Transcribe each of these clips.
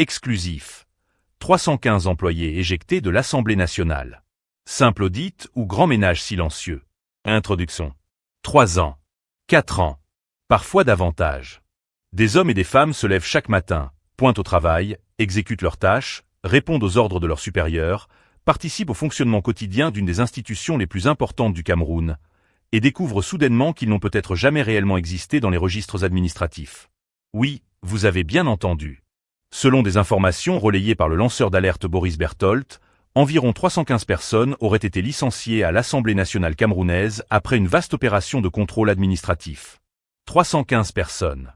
Exclusif. 315 employés éjectés de l'Assemblée nationale. Simple audit ou grand ménage silencieux. Introduction. 3 ans. 4 ans. Parfois davantage. Des hommes et des femmes se lèvent chaque matin, pointent au travail, exécutent leurs tâches, répondent aux ordres de leurs supérieurs, participent au fonctionnement quotidien d'une des institutions les plus importantes du Cameroun, et découvrent soudainement qu'ils n'ont peut-être jamais réellement existé dans les registres administratifs. Oui, vous avez bien entendu. Selon des informations relayées par le lanceur d'alerte Boris Berthold, environ 315 personnes auraient été licenciées à l'Assemblée nationale camerounaise après une vaste opération de contrôle administratif. 315 personnes.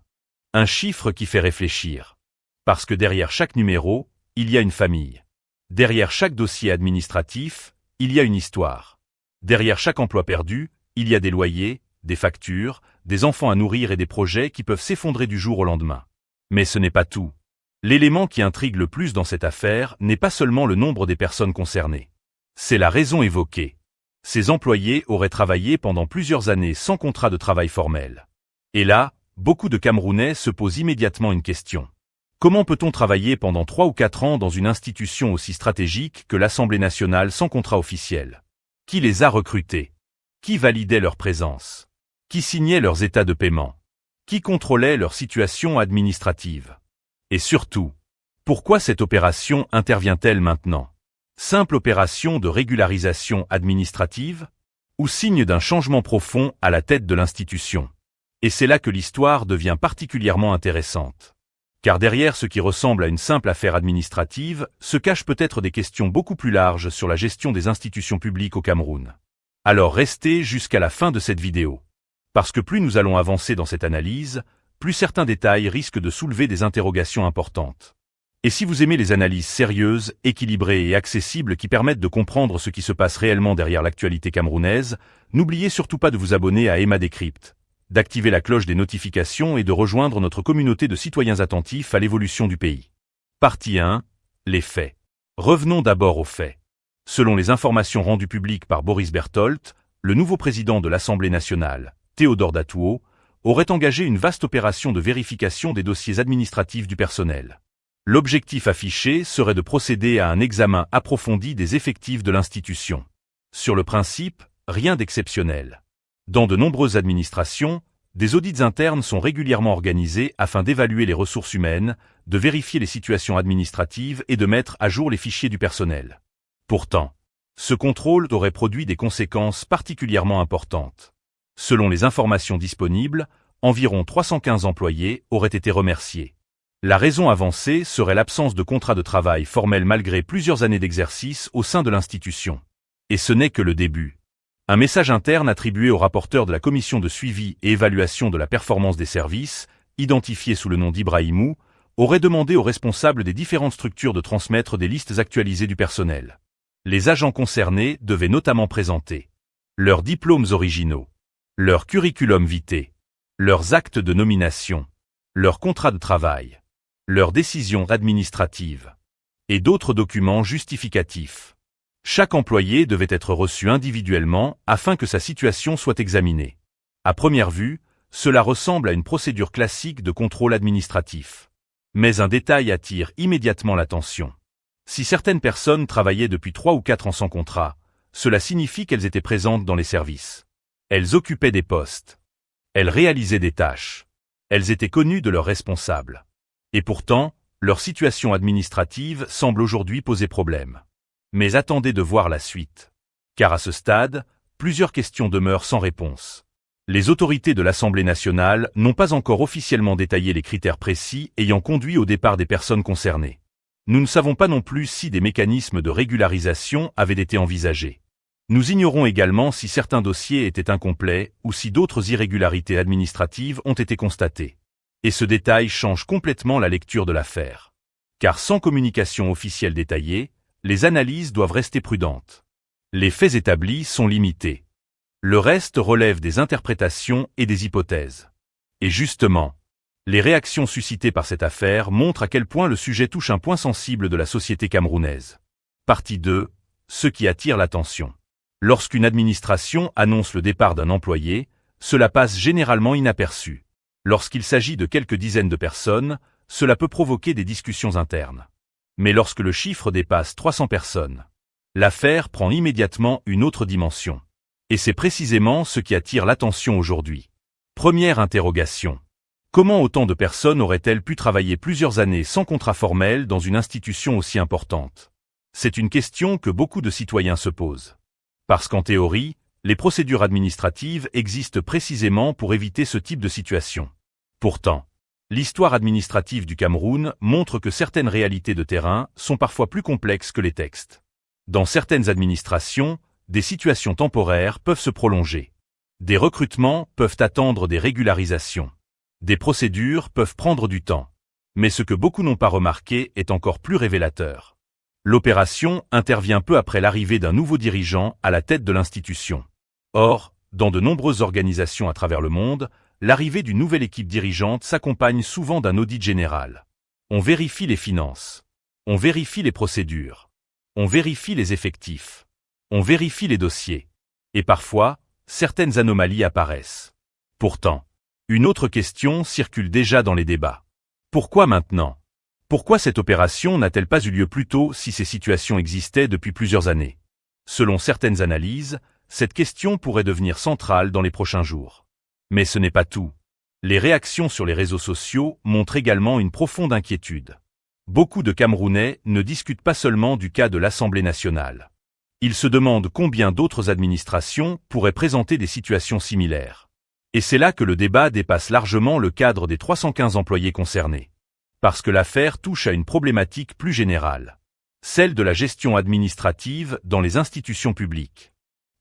Un chiffre qui fait réfléchir. Parce que derrière chaque numéro, il y a une famille. Derrière chaque dossier administratif, il y a une histoire. Derrière chaque emploi perdu, il y a des loyers, des factures, des enfants à nourrir et des projets qui peuvent s'effondrer du jour au lendemain. Mais ce n'est pas tout. L'élément qui intrigue le plus dans cette affaire n'est pas seulement le nombre des personnes concernées. C'est la raison évoquée. Ces employés auraient travaillé pendant plusieurs années sans contrat de travail formel. Et là, beaucoup de Camerounais se posent immédiatement une question. Comment peut-on travailler pendant 3 ou 4 ans dans une institution aussi stratégique que l'Assemblée nationale sans contrat officiel? Qui les a recrutés? Qui validait leur présence? Qui signait leurs états de paiement? Qui contrôlait leur situation administrative? Et surtout, pourquoi cette opération intervient-elle maintenant? Simple opération de régularisation administrative? Ou signe d'un changement profond à la tête de l'institution? Et c'est là que l'histoire devient particulièrement intéressante. Car derrière ce qui ressemble à une simple affaire administrative, se cachent peut-être des questions beaucoup plus larges sur la gestion des institutions publiques au Cameroun. Alors restez jusqu'à la fin de cette vidéo. Parce que plus nous allons avancer dans cette analyse, plus certains détails risquent de soulever des interrogations importantes. Et si vous aimez les analyses sérieuses, équilibrées et accessibles qui permettent de comprendre ce qui se passe réellement derrière l'actualité camerounaise, n'oubliez surtout pas de vous abonner à Emma Décrypte, d'activer la cloche des notifications et de rejoindre notre communauté de citoyens attentifs à l'évolution du pays. Partie 1. Les faits. Revenons d'abord aux faits. Selon les informations rendues publiques par Boris Berthold, le nouveau président de l'Assemblée nationale, Théodore Datuo, aurait engagé une vaste opération de vérification des dossiers administratifs du personnel. L'objectif affiché serait de procéder à un examen approfondi des effectifs de l'institution. Sur le principe, rien d'exceptionnel. Dans de nombreuses administrations, des audits internes sont régulièrement organisés afin d'évaluer les ressources humaines, de vérifier les situations administratives et de mettre à jour les fichiers du personnel. Pourtant, ce contrôle aurait produit des conséquences particulièrement importantes. Selon les informations disponibles, environ 315 employés auraient été remerciés. La raison avancée serait l'absence de contrat de travail formel malgré plusieurs années d'exercice au sein de l'institution. Et ce n'est que le début. Un message interne attribué au rapporteur de la commission de suivi et évaluation de la performance des services, identifié sous le nom d'Ibrahimou, aurait demandé aux responsables des différentes structures de transmettre des listes actualisées du personnel. Les agents concernés devaient notamment présenter leurs diplômes originaux, leur curriculum vitae, leurs actes de nomination, leur contrat de travail, leurs décisions administratives et d'autres documents justificatifs. Chaque employé devait être reçu individuellement afin que sa situation soit examinée. À première vue, cela ressemble à une procédure classique de contrôle administratif. Mais un détail attire immédiatement l'attention. Si certaines personnes travaillaient depuis 3 ou 4 ans sans contrat, cela signifie qu'elles étaient présentes dans les services. Elles occupaient des postes. Elles réalisaient des tâches. Elles étaient connues de leurs responsables. Et pourtant, leur situation administrative semble aujourd'hui poser problème. Mais attendez de voir la suite. Car à ce stade, plusieurs questions demeurent sans réponse. Les autorités de l'Assemblée nationale n'ont pas encore officiellement détaillé les critères précis ayant conduit au départ des personnes concernées. Nous ne savons pas non plus si des mécanismes de régularisation avaient été envisagés. Nous ignorons également si certains dossiers étaient incomplets ou si d'autres irrégularités administratives ont été constatées. Et ce détail change complètement la lecture de l'affaire. Car sans communication officielle détaillée, les analyses doivent rester prudentes. Les faits établis sont limités. Le reste relève des interprétations et des hypothèses. Et justement, les réactions suscitées par cette affaire montrent à quel point le sujet touche un point sensible de la société camerounaise. Partie 2. Ce qui attire l'attention. Lorsqu'une administration annonce le départ d'un employé, cela passe généralement inaperçu. Lorsqu'il s'agit de quelques dizaines de personnes, cela peut provoquer des discussions internes. Mais lorsque le chiffre dépasse 300 personnes, l'affaire prend immédiatement une autre dimension. Et c'est précisément ce qui attire l'attention aujourd'hui. Première interrogation. Comment autant de personnes auraient-elles pu travailler plusieurs années sans contrat formel dans une institution aussi importante? C'est une question que beaucoup de citoyens se posent. Parce qu'en théorie, les procédures administratives existent précisément pour éviter ce type de situation. Pourtant, l'histoire administrative du Cameroun montre que certaines réalités de terrain sont parfois plus complexes que les textes. Dans certaines administrations, des situations temporaires peuvent se prolonger. Des recrutements peuvent attendre des régularisations. Des procédures peuvent prendre du temps. Mais ce que beaucoup n'ont pas remarqué est encore plus révélateur. L'opération intervient peu après l'arrivée d'un nouveau dirigeant à la tête de l'institution. Or, dans de nombreuses organisations à travers le monde, l'arrivée d'une nouvelle équipe dirigeante s'accompagne souvent d'un audit général. On vérifie les finances. On vérifie les procédures. On vérifie les effectifs. On vérifie les dossiers. Et parfois, certaines anomalies apparaissent. Pourtant, une autre question circule déjà dans les débats. Pourquoi maintenant? Pourquoi cette opération n'a-t-elle pas eu lieu plus tôt si ces situations existaient depuis plusieurs années? Selon certaines analyses, cette question pourrait devenir centrale dans les prochains jours. Mais ce n'est pas tout. Les réactions sur les réseaux sociaux montrent également une profonde inquiétude. Beaucoup de Camerounais ne discutent pas seulement du cas de l'Assemblée nationale. Ils se demandent combien d'autres administrations pourraient présenter des situations similaires. Et c'est là que le débat dépasse largement le cadre des 315 employés concernés. Parce que l'affaire touche à une problématique plus générale. Celle de la gestion administrative dans les institutions publiques.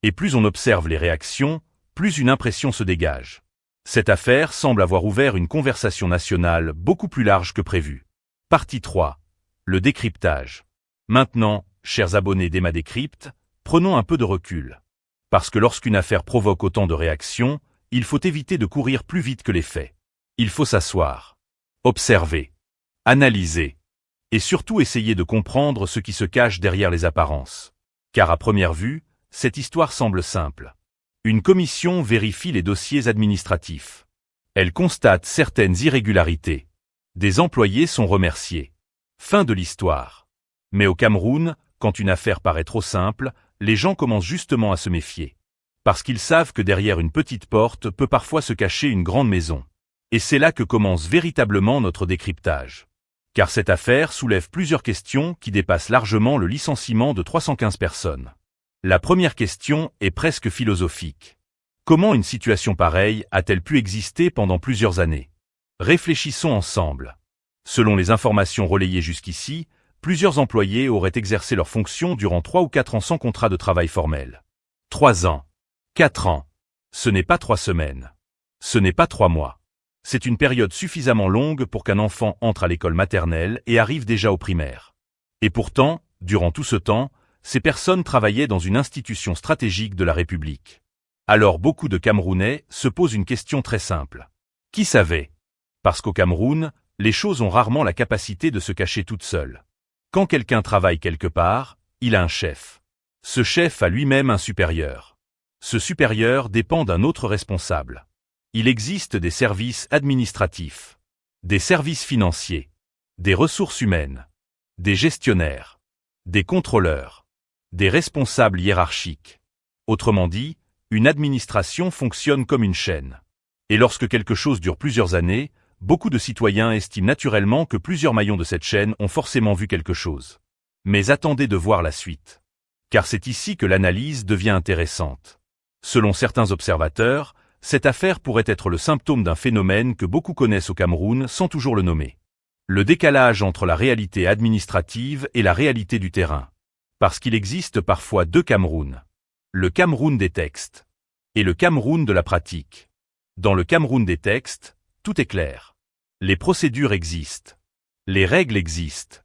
Et plus on observe les réactions, plus une impression se dégage. Cette affaire semble avoir ouvert une conversation nationale beaucoup plus large que prévu. Partie 3. Le décryptage. Maintenant, chers abonnés d'Emma Décrypte, prenons un peu de recul. Parce que lorsqu'une affaire provoque autant de réactions, il faut éviter de courir plus vite que les faits. Il faut s'asseoir, observer, analyser, et surtout essayer de comprendre ce qui se cache derrière les apparences. Car à première vue, cette histoire semble simple. Une commission vérifie les dossiers administratifs. Elle constate certaines irrégularités. Des employés sont remerciés. Fin de l'histoire. Mais au Cameroun, quand une affaire paraît trop simple, les gens commencent justement à se méfier. Parce qu'ils savent que derrière une petite porte peut parfois se cacher une grande maison. Et c'est là que commence véritablement notre décryptage. Car cette affaire soulève plusieurs questions qui dépassent largement le licenciement de 315 personnes. La première question est presque philosophique. Comment une situation pareille a-t-elle pu exister pendant plusieurs années? Réfléchissons ensemble. Selon les informations relayées jusqu'ici, plusieurs employés auraient exercé leurs fonctions durant 3 ou 4 ans sans contrat de travail formel. 3 ans. 4 ans. Ce n'est pas 3 semaines. Ce n'est pas 3 mois. C'est une période suffisamment longue pour qu'un enfant entre à l'école maternelle et arrive déjà au primaire. Et pourtant, durant tout ce temps, ces personnes travaillaient dans une institution stratégique de la République. Alors beaucoup de Camerounais se posent une question très simple. Qui savait? Parce qu'au Cameroun, les choses ont rarement la capacité de se cacher toutes seules. Quand quelqu'un travaille quelque part, il a un chef. Ce chef a lui-même un supérieur. Ce supérieur dépend d'un autre responsable. Il existe des services administratifs, des services financiers, des ressources humaines, des gestionnaires, des contrôleurs, des responsables hiérarchiques. Autrement dit, une administration fonctionne comme une chaîne. Et lorsque quelque chose dure plusieurs années, beaucoup de citoyens estiment naturellement que plusieurs maillons de cette chaîne ont forcément vu quelque chose. Mais attendez de voir la suite. Car c'est ici que l'analyse devient intéressante. Selon certains observateurs, cette affaire pourrait être le symptôme d'un phénomène que beaucoup connaissent au Cameroun sans toujours le nommer. Le décalage entre la réalité administrative et la réalité du terrain. Parce qu'il existe parfois 2 Camerouns. Le Cameroun des textes et le Cameroun de la pratique. Dans le Cameroun des textes, tout est clair. Les procédures existent. Les règles existent.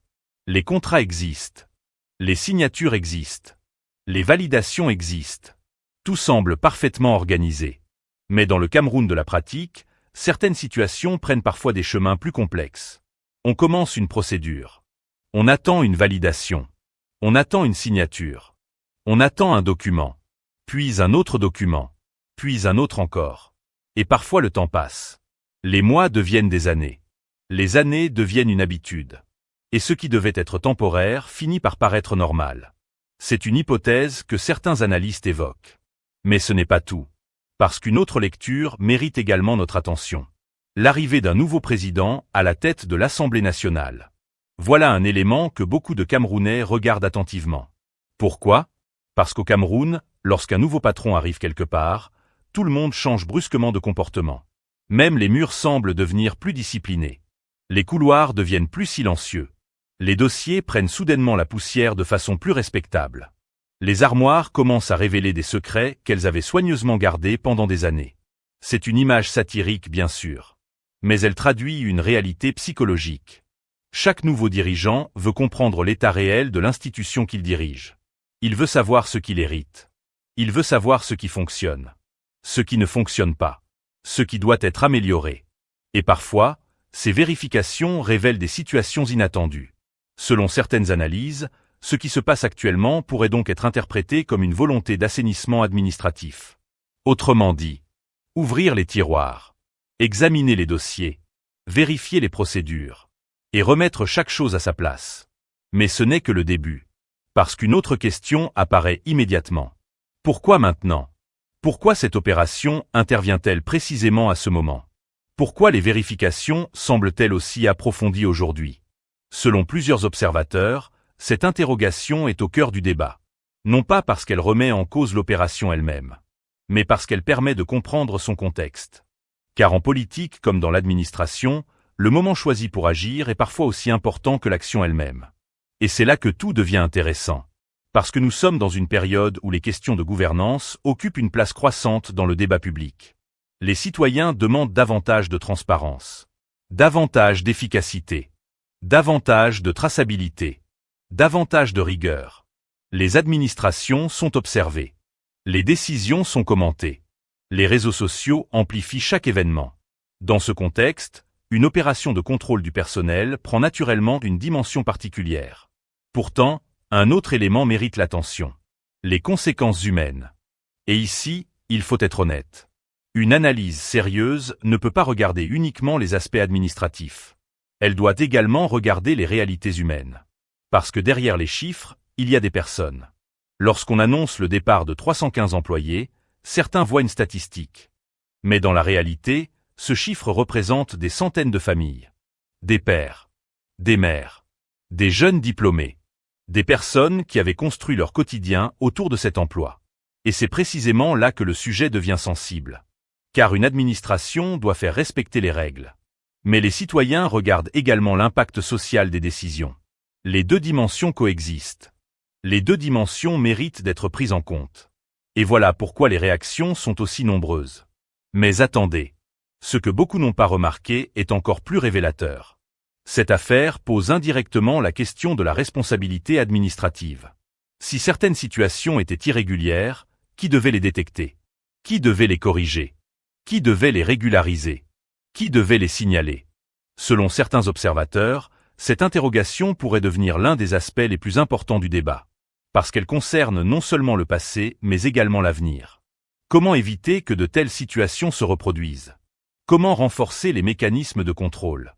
Les contrats existent. Les signatures existent. Les validations existent. Tout semble parfaitement organisé. Mais dans le Cameroun de la pratique, certaines situations prennent parfois des chemins plus complexes. On commence une procédure. On attend une validation. On attend une signature. On attend un document. Puis un autre document. Puis un autre encore. Et parfois le temps passe. Les mois deviennent des années. Les années deviennent une habitude. Et ce qui devait être temporaire finit par paraître normal. C'est une hypothèse que certains analystes évoquent. Mais ce n'est pas tout. Parce qu'une autre lecture mérite également notre attention. L'arrivée d'un nouveau président à la tête de l'Assemblée nationale. Voilà un élément que beaucoup de Camerounais regardent attentivement. Pourquoi? Parce qu'au Cameroun, lorsqu'un nouveau patron arrive quelque part, tout le monde change brusquement de comportement. Même les murs semblent devenir plus disciplinés. Les couloirs deviennent plus silencieux. Les dossiers prennent soudainement la poussière de façon plus respectable. Les armoires commencent à révéler des secrets qu'elles avaient soigneusement gardés pendant des années. C'est une image satirique, bien sûr. Mais elle traduit une réalité psychologique. Chaque nouveau dirigeant veut comprendre l'état réel de l'institution qu'il dirige. Il veut savoir ce qu'il hérite. Il veut savoir ce qui fonctionne. Ce qui ne fonctionne pas. Ce qui doit être amélioré. Et parfois, ces vérifications révèlent des situations inattendues. Selon certaines analyses, ce qui se passe actuellement pourrait donc être interprété comme une volonté d'assainissement administratif. Autrement dit, ouvrir les tiroirs, examiner les dossiers, vérifier les procédures, et remettre chaque chose à sa place. Mais ce n'est que le début. Parce qu'une autre question apparaît immédiatement. Pourquoi maintenant? Pourquoi cette opération intervient-elle précisément à ce moment? Pourquoi les vérifications semblent-elles aussi approfondies aujourd'hui? Selon plusieurs observateurs, cette interrogation est au cœur du débat. Non pas parce qu'elle remet en cause l'opération elle-même, mais parce qu'elle permet de comprendre son contexte. Car en politique comme dans l'administration, le moment choisi pour agir est parfois aussi important que l'action elle-même. Et c'est là que tout devient intéressant. Parce que nous sommes dans une période où les questions de gouvernance occupent une place croissante dans le débat public. Les citoyens demandent davantage de transparence, davantage d'efficacité, davantage de traçabilité, davantage de rigueur. Les administrations sont observées. Les décisions sont commentées. Les réseaux sociaux amplifient chaque événement. Dans ce contexte, une opération de contrôle du personnel prend naturellement une dimension particulière. Pourtant, un autre élément mérite l'attention. Les conséquences humaines. Et ici, il faut être honnête. Une analyse sérieuse ne peut pas regarder uniquement les aspects administratifs. Elle doit également regarder les réalités humaines. Parce que derrière les chiffres, il y a des personnes. Lorsqu'on annonce le départ de 315 employés, certains voient une statistique. Mais dans la réalité, ce chiffre représente des centaines de familles. Des pères, des mères, des jeunes diplômés, des personnes qui avaient construit leur quotidien autour de cet emploi. Et c'est précisément là que le sujet devient sensible. Car une administration doit faire respecter les règles. Mais les citoyens regardent également l'impact social des décisions. Les deux dimensions coexistent. Les deux dimensions méritent d'être prises en compte. Et voilà pourquoi les réactions sont aussi nombreuses. Mais attendez. Ce que beaucoup n'ont pas remarqué est encore plus révélateur. Cette affaire pose indirectement la question de la responsabilité administrative. Si certaines situations étaient irrégulières, qui devait les détecter? Qui devait les corriger? Qui devait les régulariser? Qui devait les signaler? Selon certains observateurs, cette interrogation pourrait devenir l'un des aspects les plus importants du débat. Parce qu'elle concerne non seulement le passé, mais également l'avenir. Comment éviter que de telles situations se reproduisent? Comment renforcer les mécanismes de contrôle?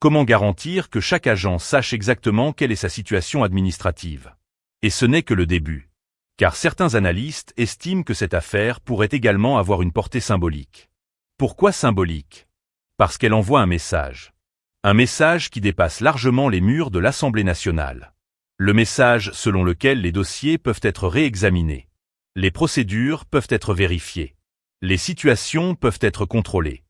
Comment garantir que chaque agent sache exactement quelle est sa situation administrative? Et ce n'est que le début. Car certains analystes estiment que cette affaire pourrait également avoir une portée symbolique. Pourquoi symbolique? Parce qu'elle envoie un message. Un message qui dépasse largement les murs de l'Assemblée nationale. Le message selon lequel les dossiers peuvent être réexaminés. Les procédures peuvent être vérifiées. Les situations peuvent être contrôlées.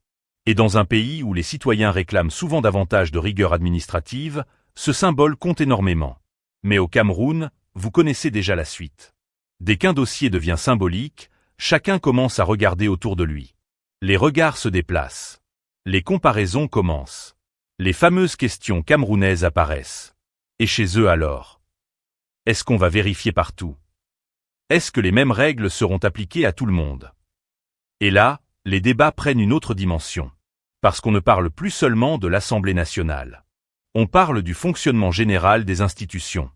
Et dans un pays où les citoyens réclament souvent davantage de rigueur administrative, ce symbole compte énormément. Mais au Cameroun, vous connaissez déjà la suite. Dès qu'un dossier devient symbolique, chacun commence à regarder autour de lui. Les regards se déplacent. Les comparaisons commencent. Les fameuses questions camerounaises apparaissent. Et chez eux alors? Est-ce qu'on va vérifier partout? Est-ce que les mêmes règles seront appliquées à tout le monde? Et là, les débats prennent une autre dimension. Parce qu'on ne parle plus seulement de l'Assemblée nationale. On parle du fonctionnement général des institutions.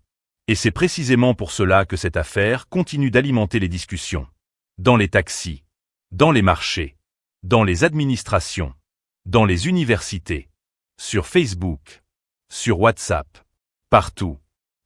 Et c'est précisément pour cela que cette affaire continue d'alimenter les discussions. Dans les taxis, dans les marchés, dans les administrations, dans les universités. sur Facebook, sur WhatsApp, partout.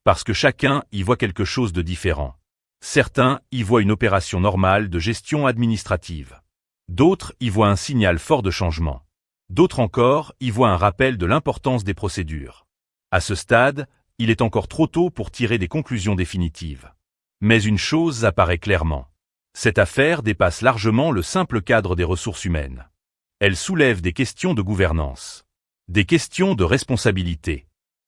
Parce que chacun y voit quelque chose de différent. Certains y voient une opération normale de gestion administrative. D'autres y voient un signal fort de changement. D'autres encore y voient un rappel de l'importance des procédures. À ce stade, il est encore trop tôt pour tirer des conclusions définitives. Mais une chose apparaît clairement. Cette affaire dépasse largement le simple cadre des ressources humaines. Elle soulève des questions de gouvernance, des questions de responsabilité,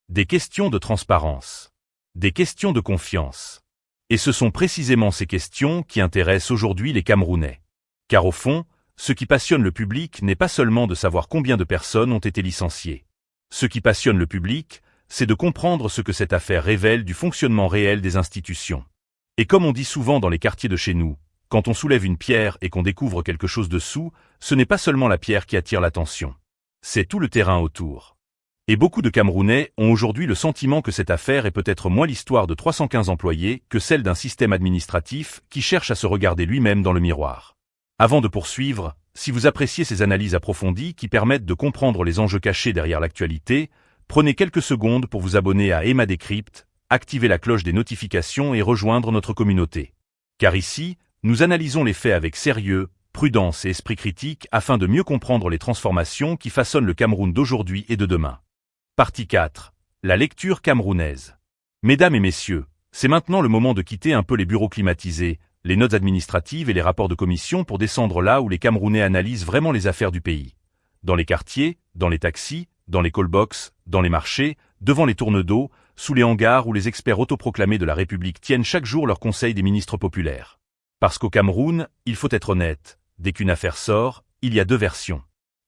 des questions de transparence, des questions de confiance. Et ce sont précisément ces questions qui intéressent aujourd'hui les Camerounais. Car au fond, ce qui passionne le public n'est pas seulement de savoir combien de personnes ont été licenciées. Ce qui passionne le public, c'est de comprendre ce que cette affaire révèle du fonctionnement réel des institutions. Et comme on dit souvent dans les quartiers de chez nous, quand on soulève une pierre et qu'on découvre quelque chose dessous, ce n'est pas seulement la pierre qui attire l'attention. C'est tout le terrain autour. Et beaucoup de Camerounais ont aujourd'hui le sentiment que cette affaire est peut-être moins l'histoire de 315 employés que celle d'un système administratif qui cherche à se regarder lui-même dans le miroir. Avant de poursuivre, si vous appréciez ces analyses approfondies qui permettent de comprendre les enjeux cachés derrière l'actualité, prenez quelques secondes pour vous abonner à Emma Décrypte, activer la cloche des notifications et rejoindre notre communauté. Car ici, nous analysons les faits avec sérieux, prudence et esprit critique afin de mieux comprendre les transformations qui façonnent le Cameroun d'aujourd'hui et de demain. Partie 4. La lecture camerounaise. Mesdames et messieurs, c'est maintenant le moment de quitter un peu les bureaux climatisés, les notes administratives et les rapports de commission pour descendre là où les Camerounais analysent vraiment les affaires du pays. Dans les quartiers, dans les taxis, dans les call-box, dans les marchés, devant les tournes d'eau, sous les hangars où les experts autoproclamés de la République tiennent chaque jour leur conseil des ministres populaires. Parce qu'au Cameroun, il faut être honnête, dès qu'une affaire sort, il y a deux versions.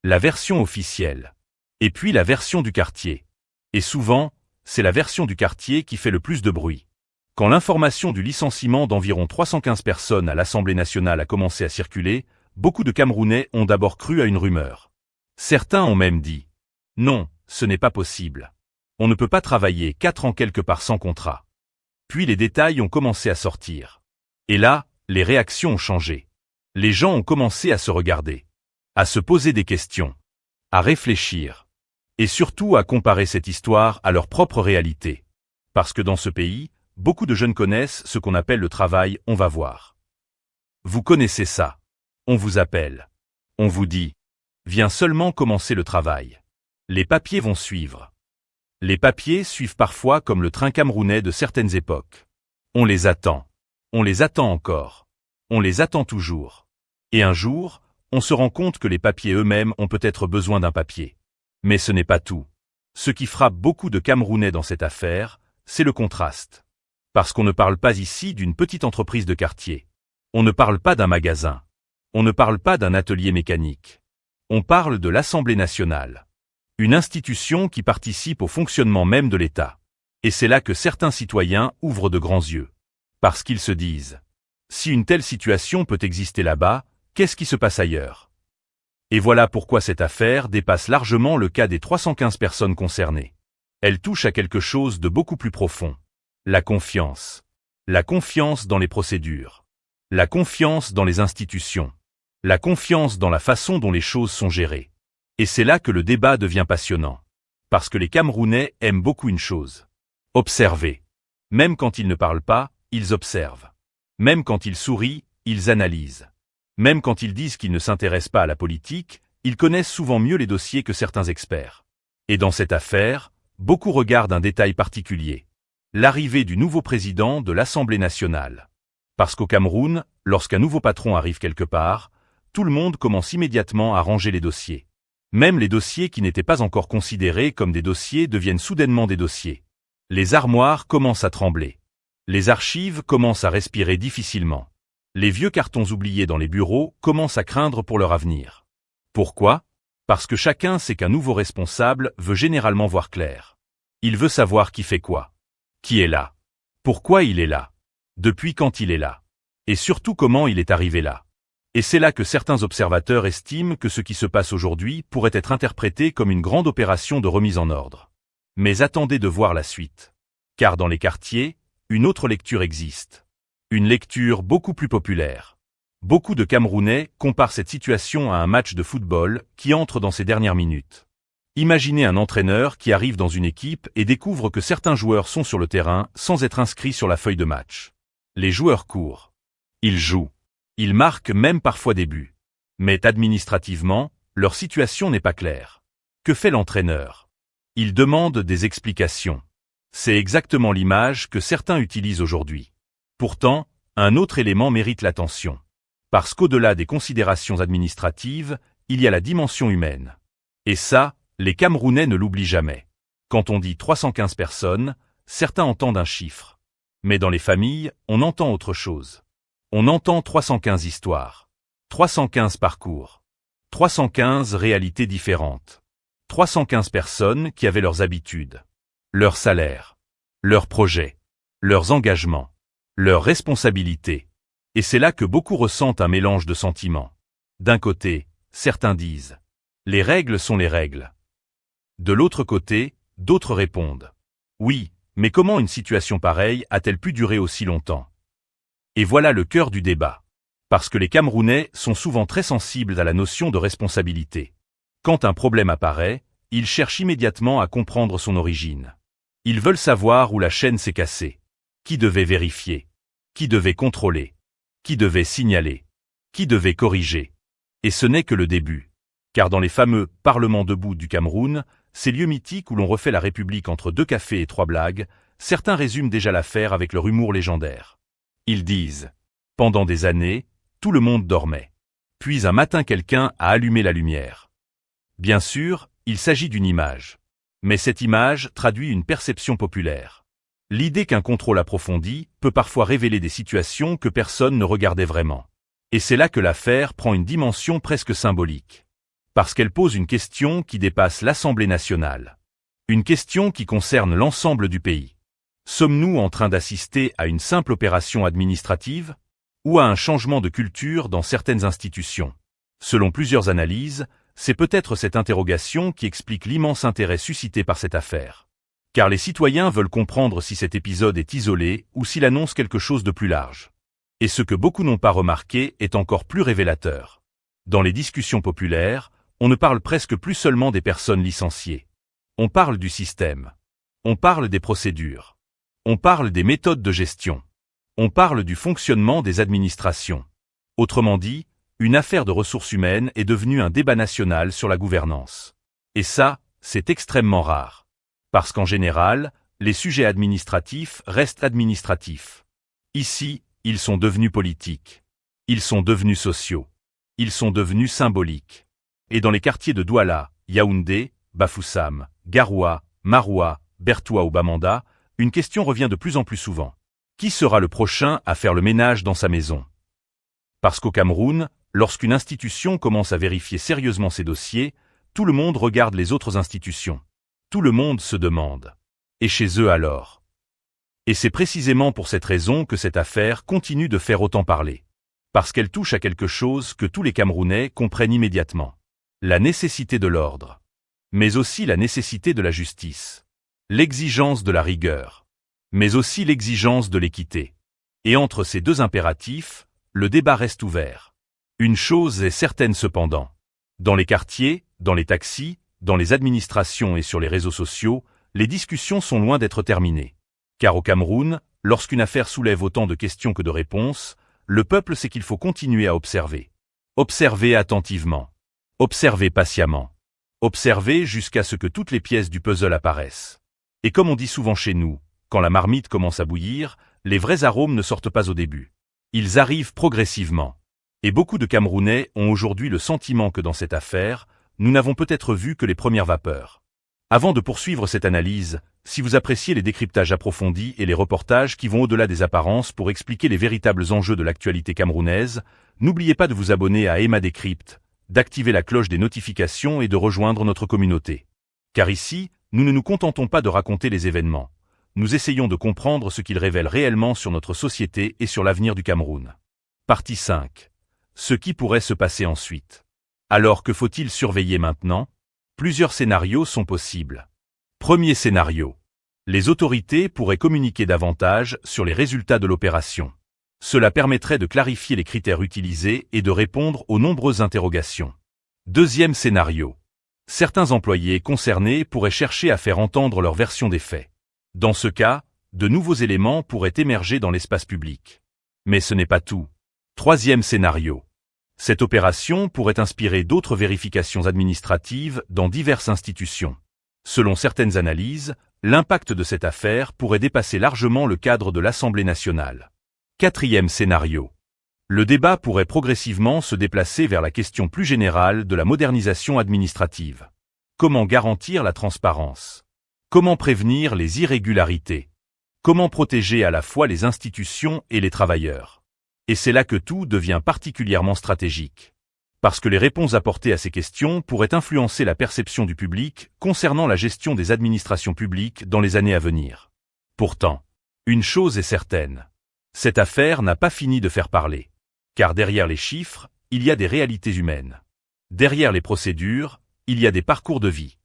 La version officielle. Et puis la version du quartier. Et souvent, c'est la version du quartier qui fait le plus de bruit. Quand l'information du licenciement d'environ 315 personnes à l'Assemblée nationale a commencé à circuler, beaucoup de Camerounais ont d'abord cru à une rumeur. Certains ont même dit « Non, ce n'est pas possible. On ne peut pas travailler 4 ans quelque part sans contrat. » Puis les détails ont commencé à sortir. Et là, les réactions ont changé. Les gens ont commencé à se regarder, à se poser des questions, à réfléchir. Et surtout à comparer cette histoire à leur propre réalité. Parce que dans ce pays, beaucoup de jeunes connaissent ce qu'on appelle le travail « on va voir ». Vous connaissez ça. On vous appelle. On vous dit « viens seulement commencer le travail ». Les papiers vont suivre. Les papiers suivent parfois comme le train camerounais de certaines époques. On les attend. On les attend encore. On les attend toujours. Et un jour, on se rend compte que les papiers eux-mêmes ont peut-être besoin d'un papier. Mais ce n'est pas tout. Ce qui frappe beaucoup de Camerounais dans cette affaire, c'est le contraste. Parce qu'on ne parle pas ici d'une petite entreprise de quartier. On ne parle pas d'un magasin. On ne parle pas d'un atelier mécanique. On parle de l'Assemblée nationale. Une institution qui participe au fonctionnement même de l'État. Et c'est là que certains citoyens ouvrent de grands yeux. Parce qu'ils se disent « Si une telle situation peut exister là-bas, qu'est-ce qui se passe ailleurs ?» Et voilà pourquoi cette affaire dépasse largement le cas des 315 personnes concernées. Elle touche à quelque chose de beaucoup plus profond. La confiance. La confiance dans les procédures. La confiance dans les institutions. La confiance dans la façon dont les choses sont gérées. Et c'est là que le débat devient passionnant. Parce que les Camerounais aiment beaucoup une chose. Observer. Même quand ils ne parlent pas, ils observent. Même quand ils sourient, ils analysent. Même quand ils disent qu'ils ne s'intéressent pas à la politique, ils connaissent souvent mieux les dossiers que certains experts. Et dans cette affaire, beaucoup regardent un détail particulier. L'arrivée du nouveau président de l'Assemblée nationale. Parce qu'au Cameroun, lorsqu'un nouveau patron arrive quelque part, tout le monde commence immédiatement à ranger les dossiers. Même les dossiers qui n'étaient pas encore considérés comme des dossiers deviennent soudainement des dossiers. Les armoires commencent à trembler. Les archives commencent à respirer difficilement. Les vieux cartons oubliés dans les bureaux commencent à craindre pour leur avenir. Pourquoi ? Parce que chacun sait qu'un nouveau responsable veut généralement voir clair. Il veut savoir qui fait quoi. Qui est là ? Pourquoi il est là ? Depuis quand il est là ? Et surtout comment il est arrivé là ? Et c'est là que certains observateurs estiment que ce qui se passe aujourd'hui pourrait être interprété comme une grande opération de remise en ordre. Mais attendez de voir la suite. Car dans les quartiers, une autre lecture existe. Une lecture beaucoup plus populaire. Beaucoup de Camerounais comparent cette situation à un match de football qui entre dans ses dernières minutes. Imaginez un entraîneur qui arrive dans une équipe et découvre que certains joueurs sont sur le terrain sans être inscrits sur la feuille de match. Les joueurs courent. Ils jouent. Ils marquent même parfois des buts. Mais administrativement, leur situation n'est pas claire. Que fait l'entraîneur? Il demande des explications. C'est exactement l'image que certains utilisent aujourd'hui. Pourtant, un autre élément mérite l'attention. Parce qu'au-delà des considérations administratives, il y a la dimension humaine. Et ça, les Camerounais ne l'oublient jamais. Quand on dit 315 personnes, certains entendent un chiffre. Mais dans les familles, on entend autre chose. On entend 315 histoires, 315 parcours, 315 réalités différentes, 315 personnes qui avaient leurs habitudes, leurs salaires, leurs projets, leurs engagements, leurs responsabilités. Et c'est là que beaucoup ressentent un mélange de sentiments. D'un côté, certains disent « Les règles sont les règles ». De l'autre côté, d'autres répondent « Oui, mais comment une situation pareille a-t-elle pu durer aussi longtemps ?» Et voilà le cœur du débat. Parce que les Camerounais sont souvent très sensibles à la notion de responsabilité. Quand un problème apparaît, ils cherchent immédiatement à comprendre son origine. Ils veulent savoir où la chaîne s'est cassée. Qui devait vérifier? Qui devait contrôler? Qui devait signaler? Qui devait corriger? Et ce n'est que le début. Car dans les fameux « Parlements debout » du Cameroun, ces lieux mythiques où l'on refait la République entre 2 cafés et 3 blagues, certains résument déjà l'affaire avec leur humour légendaire. Ils disent « Pendant des années, tout le monde dormait. Puis un matin quelqu'un a allumé la lumière. » Bien sûr, il s'agit d'une image. Mais cette image traduit une perception populaire. L'idée qu'un contrôle approfondi peut parfois révéler des situations que personne ne regardait vraiment. Et c'est là que l'affaire prend une dimension presque symbolique. Parce qu'elle pose une question qui dépasse l'Assemblée nationale. Une question qui concerne l'ensemble du pays. Sommes-nous en train d'assister à une simple opération administrative? Ou à un changement de culture dans certaines institutions? Selon plusieurs analyses, c'est peut-être cette interrogation qui explique l'immense intérêt suscité par cette affaire. Car les citoyens veulent comprendre si cet épisode est isolé ou s'il annonce quelque chose de plus large. Et ce que beaucoup n'ont pas remarqué est encore plus révélateur. Dans les discussions populaires, on ne parle presque plus seulement des personnes licenciées. On parle du système. On parle des procédures. On parle des méthodes de gestion. On parle du fonctionnement des administrations. Autrement dit, une affaire de ressources humaines est devenue un débat national sur la gouvernance. Et ça, c'est extrêmement rare. Parce qu'en général, les sujets administratifs restent administratifs. Ici, ils sont devenus politiques. Ils sont devenus sociaux. Ils sont devenus symboliques. Et dans les quartiers de Douala, Yaoundé, Bafoussam, Garoua, Maroua, Bertoua ou Bamanda, une question revient de plus en plus souvent. Qui sera le prochain à faire le ménage dans sa maison? Parce qu'au Cameroun, lorsqu'une institution commence à vérifier sérieusement ses dossiers, tout le monde regarde les autres institutions. Tout le monde se demande. Et chez eux alors? Et c'est précisément pour cette raison que cette affaire continue de faire autant parler. Parce qu'elle touche à quelque chose que tous les Camerounais comprennent immédiatement. La nécessité de l'ordre. Mais aussi la nécessité de la justice. L'exigence de la rigueur. Mais aussi l'exigence de l'équité. Et entre ces deux impératifs, le débat reste ouvert. Une chose est certaine cependant. Dans les quartiers, dans les taxis, dans les administrations et sur les réseaux sociaux, les discussions sont loin d'être terminées. Car au Cameroun, lorsqu'une affaire soulève autant de questions que de réponses, le peuple sait qu'il faut continuer à observer. Observer attentivement. Observer patiemment. Observer jusqu'à ce que toutes les pièces du puzzle apparaissent. Et comme on dit souvent chez nous, quand la marmite commence à bouillir, les vrais arômes ne sortent pas au début. Ils arrivent progressivement. Et beaucoup de Camerounais ont aujourd'hui le sentiment que dans cette affaire, nous n'avons peut-être vu que les premières vapeurs. Avant de poursuivre cette analyse, si vous appréciez les décryptages approfondis et les reportages qui vont au-delà des apparences pour expliquer les véritables enjeux de l'actualité camerounaise, n'oubliez pas de vous abonner à Emma Décrypte, d'activer la cloche des notifications et de rejoindre notre communauté. Car ici, nous ne nous contentons pas de raconter les événements. Nous essayons de comprendre ce qu'ils révèlent réellement sur notre société et sur l'avenir du Cameroun. Partie 5. Ce qui pourrait se passer ensuite. Alors que faut-il surveiller maintenant? Plusieurs scénarios sont possibles. Premier scénario. Les autorités pourraient communiquer davantage sur les résultats de l'opération. Cela permettrait de clarifier les critères utilisés et de répondre aux nombreuses interrogations. Deuxième scénario. Certains employés concernés pourraient chercher à faire entendre leur version des faits. Dans ce cas, de nouveaux éléments pourraient émerger dans l'espace public. Mais ce n'est pas tout. Troisième scénario. Cette opération pourrait inspirer d'autres vérifications administratives dans diverses institutions. Selon certaines analyses, l'impact de cette affaire pourrait dépasser largement le cadre de l'Assemblée nationale. Quatrième scénario. Le débat pourrait progressivement se déplacer vers la question plus générale de la modernisation administrative. Comment garantir la transparence? Comment prévenir les irrégularités? Comment protéger à la fois les institutions et les travailleurs? Et c'est là que tout devient particulièrement stratégique. Parce que les réponses apportées à ces questions pourraient influencer la perception du public concernant la gestion des administrations publiques dans les années à venir. Pourtant, une chose est certaine. Cette affaire n'a pas fini de faire parler. Car derrière les chiffres, il y a des réalités humaines. Derrière les procédures, il y a des parcours de vie.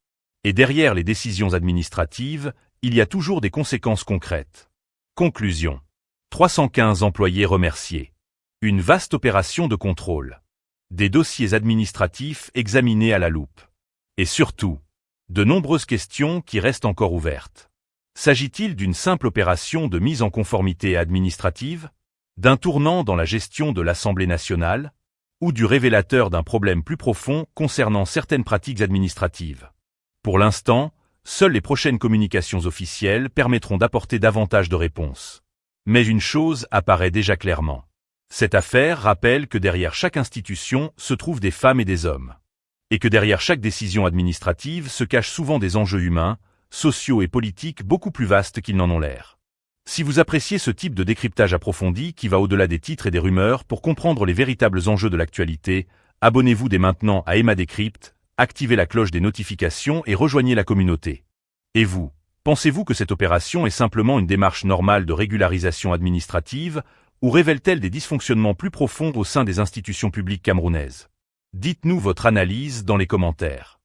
Et derrière les décisions administratives, il y a toujours des conséquences concrètes. Conclusion. 315 employés remerciés. Une vaste opération de contrôle. Des dossiers administratifs examinés à la loupe. Et surtout, de nombreuses questions qui restent encore ouvertes. S'agit-il d'une simple opération de mise en conformité administrative? D'un tournant dans la gestion de l'Assemblée nationale? Ou du révélateur d'un problème plus profond concernant certaines pratiques administratives? Pour l'instant, seules les prochaines communications officielles permettront d'apporter davantage de réponses. Mais une chose apparaît déjà clairement. Cette affaire rappelle que derrière chaque institution se trouvent des femmes et des hommes. Et que derrière chaque décision administrative se cachent souvent des enjeux humains, sociaux et politiques beaucoup plus vastes qu'ils n'en ont l'air. Si vous appréciez ce type de décryptage approfondi qui va au-delà des titres et des rumeurs pour comprendre les véritables enjeux de l'actualité, abonnez-vous dès maintenant à Emma Décrypte, activez la cloche des notifications et rejoignez la communauté. Et vous, pensez-vous que cette opération est simplement une démarche normale de régularisation administrative ou révèle-t-elle des dysfonctionnements plus profonds au sein des institutions publiques camerounaises? Dites-nous votre analyse dans les commentaires.